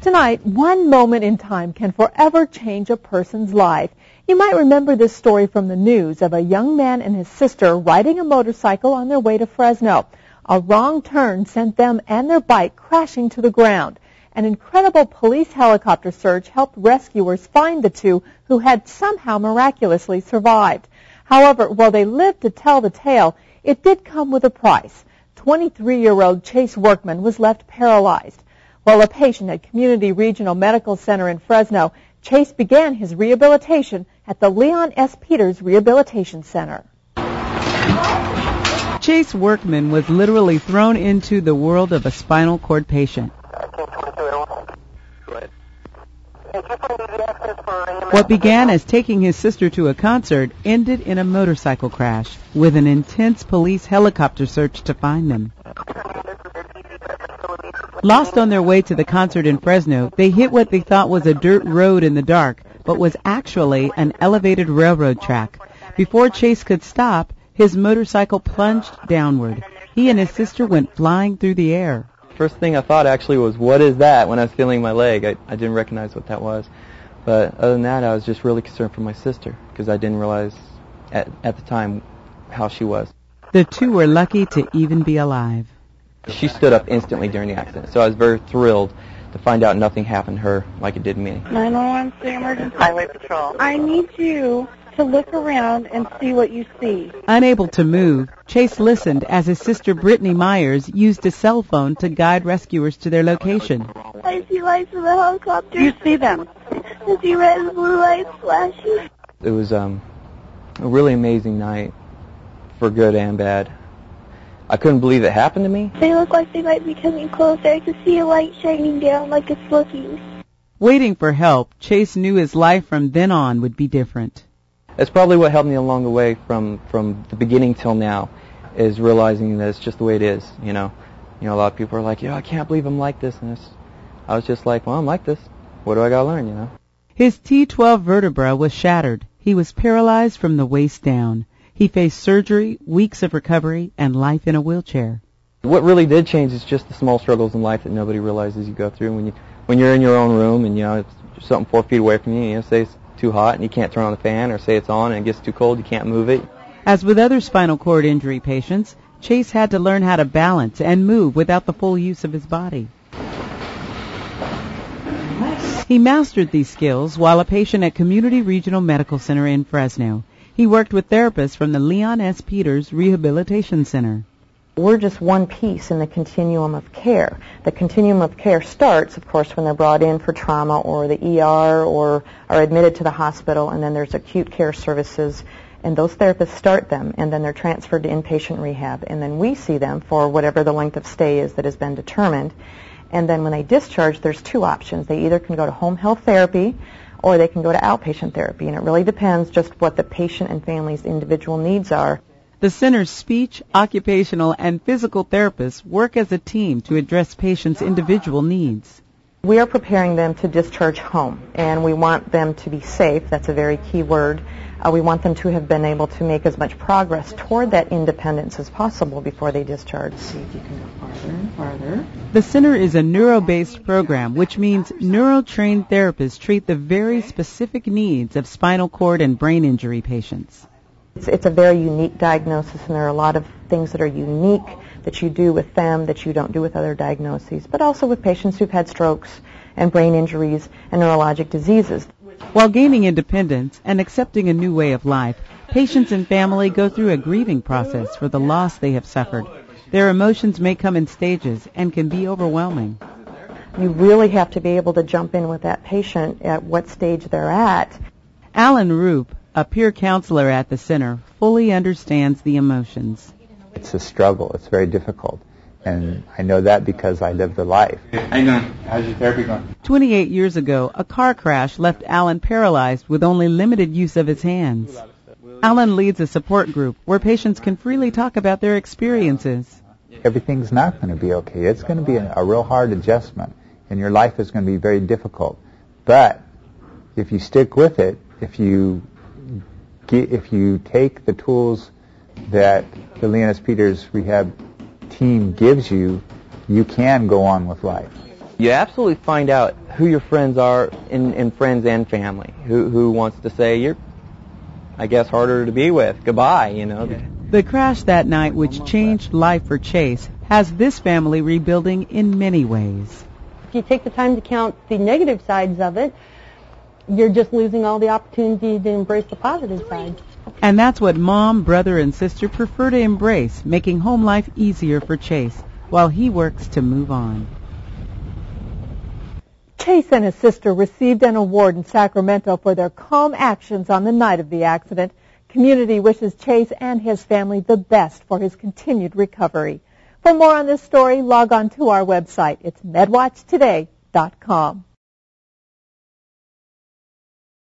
Tonight, one moment in time can forever change a person's life. You might remember this story from the news of a young man and his sister riding a motorcycle on their way to Fresno. A wrong turn sent them and their bike crashing to the ground. An incredible police helicopter search helped rescuers find the two who had somehow miraculously survived. However, while they lived to tell the tale, it did come with a price. 23-year-old Chase Workman was left paralyzed. While a patient at Community Regional Medical Center in Fresno, Chase began his rehabilitation at the Leon S. Peters Rehabilitation Center. Chase Workman was literally thrown into the world of a spinal cord patient. What began as taking his sister to a concert ended in a motorcycle crash with an intense police helicopter search to find them. Lost on their way to the concert in Fresno, they hit what they thought was a dirt road in the dark, but was actually an elevated railroad track. Before Chase could stop, his motorcycle plunged downward. He and his sister went flying through the air. First thing I thought actually was, what is that? When I was feeling my leg, I didn't recognize what that was. But other than that, I was just really concerned for my sister because I didn't realize at the time how she was. The two were lucky to even be alive. She stood up instantly during the accident, so I was very thrilled to find out nothing happened to her like it did me. 911, the emergency highway patrol. I need you to look around and see what you see. Unable to move, Chase listened as his sister Brittany Myers used a cell phone to guide rescuers to their location. I see lights in the helicopter. You see them? I see red and blue lights flashing. It was a really amazing night for good and bad. I couldn't believe it happened to me. They look like they might be coming closer. I could see a light shining down like it's looking. Waiting for help, Chase knew his life from then on would be different. That's probably what helped me along the way from the beginning till now, is realizing that it's just the way it is, you know. A lot of people are like, I can't believe I'm like this. And I was just like, well, I'm like this. What do I got to learn, you know? His T12 vertebra was shattered. He was paralyzed from the waist down. He faced surgery, weeks of recovery, and life in a wheelchair. What really did change is just the small struggles in life that nobody realizes you go through. When you're in your own room and, it's something 4 feet away from you, say it's too hot and you can't turn on the fan, or say it's on and it gets too cold, you can't move it. As with other spinal cord injury patients, Chase had to learn how to balance and move without the full use of his body. He mastered these skills while a patient at Community Regional Medical Center in Fresno. He worked with therapists from the Leon S. Peters Rehabilitation Center. We're just one piece in the continuum of care. The continuum of care starts, of course, when they're brought in for trauma or the ER or are admitted to the hospital, and then there's acute care services, and those therapists start them, and then they're transferred to inpatient rehab, and then we see them for whatever the length of stay is that has been determined. And then when they discharge, there's two options. They either can go to home health therapy or they can go to outpatient therapy, and it really depends just what the patient and family's individual needs are. The center's speech, occupational, and physical therapists work as a team to address patients' individual needs. We are preparing them to discharge home, and we want them to be safe. That's a very key word. We want them to have been able to make as much progress toward that independence as possible before they discharge. See if you can go farther and farther. The center is a neuro-based program, which means neuro-trained therapists treat the very specific needs of spinal cord and brain injury patients. It's a very unique diagnosis, and there are a lot of things that are unique that you do with them that you don't do with other diagnoses, but also with patients who've had strokes and brain injuries and neurologic diseases. While gaining independence and accepting a new way of life, patients and family go through a grieving process for the loss they have suffered. Their emotions may come in stages and can be overwhelming. You really have to be able to jump in with that patient at what stage they're at. Alan Roop, a peer counselor at the center, fully understands the emotions. It's a struggle. It's very difficult. And I know that because I live the life. How you doing? How's your therapy going? 28 years ago, a car crash left Alan paralyzed with only limited use of his hands. Alan leads a support group where patients can freely talk about their experiences. Everything's not going to be okay. It's going to be a real hard adjustment, and your life is going to be very difficult. But if you stick with it, if you take the tools that the Leon S. Peters Rehab team gives you, you can go on with life. You absolutely find out who your friends are in friends and family. Who wants to say you're, I guess, harder to be with. Goodbye, you know. The crash that night, which changed life for Chase, has this family rebuilding in many ways. If you take the time to count the negative sides of it, you're just losing all the opportunity to embrace the positive sides. And that's what Mom, brother, and sister prefer to embrace, making home life easier for Chase, while he works to move on. Chase and his sister received an award in Sacramento for their calm actions on the night of the accident. Community wishes Chase and his family the best for his continued recovery. For more on this story, log on to our website. It's medwatchtoday.com.